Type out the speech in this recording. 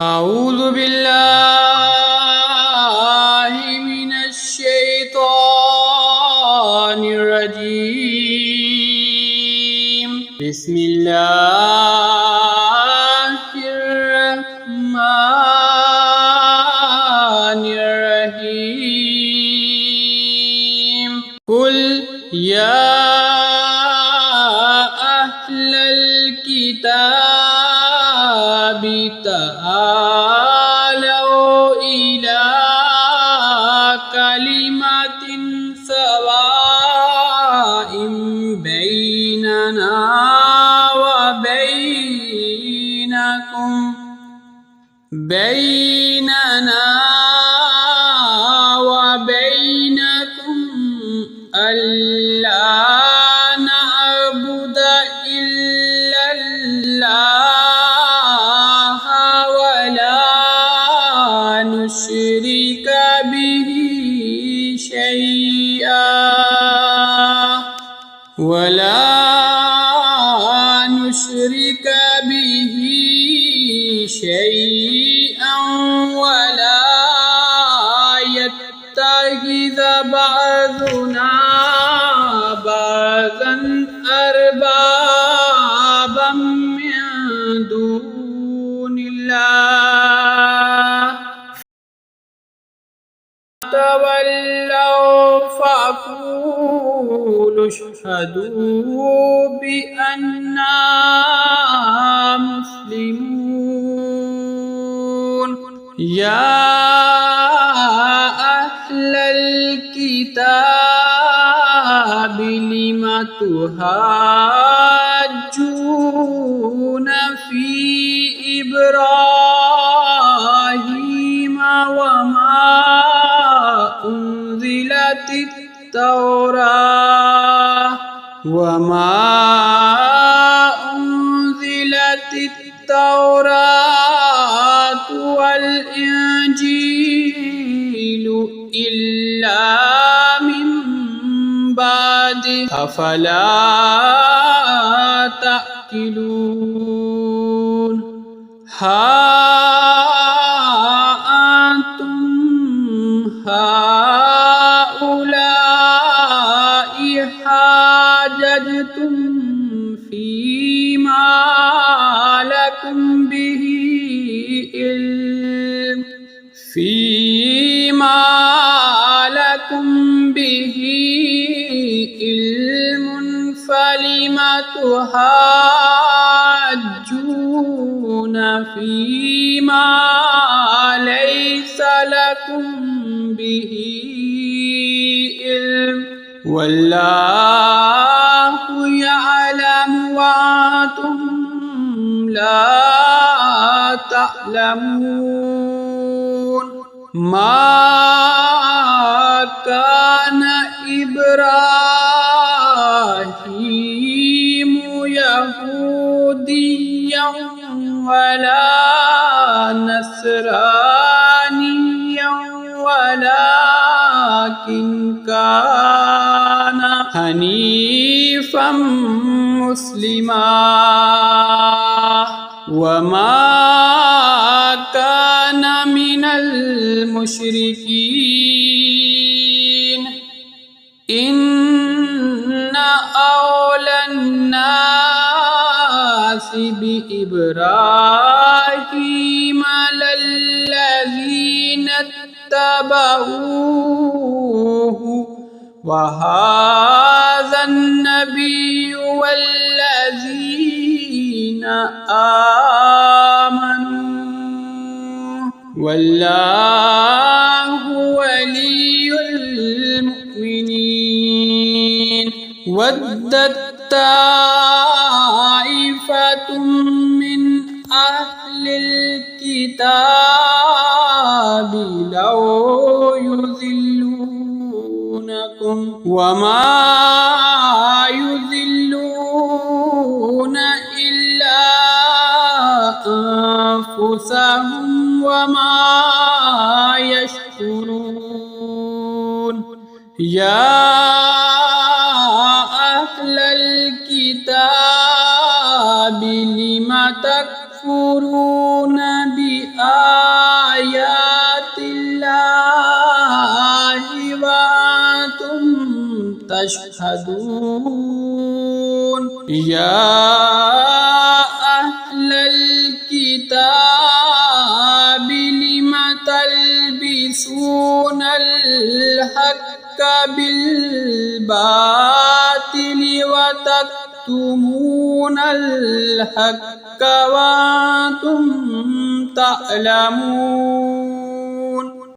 أعوذ بالله من الشيطان الرجيم. بسم الله الرحمن الرحيم. قل يا أهل الكتاب تعالوا إلى كلمة سواء بيننا وبينكم ألا نعبد إلا الله ولا نشرك به شيئا ولا يتخذ بعضنا بعضا أربابا من دون الله تولوا فقولوا اشهدوا بأننا مسلمون. يا أهل الكتاب لم تحاجون في إبراهيم وما أنزلت التوراة والإنجيل إلا من بعده أفلا تعقلون. ها أنتم هؤلاء حاججتم فيما لكم به علم فلم تحاجون فيما ليس لكم به علم والله يعلم وأنتم لا تعلمون. ما كان إبراهيم يهوديا ولا نصرانيا ولكن كان حنيفا مسلما وما كان من المشركين. إن أولى الناس بإبراهيم للذين اتبعوه وهذا النبي والذين آمنوا والله ولي المؤمنين. ودت طائفة من أهل الكتاب لو يضلونكم وما يضلون إلا أنفسهم وما يشكرون. يا أهل الكتاب لم تكفرون بآيات تحسدون يا أهل الكتاب لم تلبسون الحق بالباطل وتكتمون الحق وأنتم تعلمون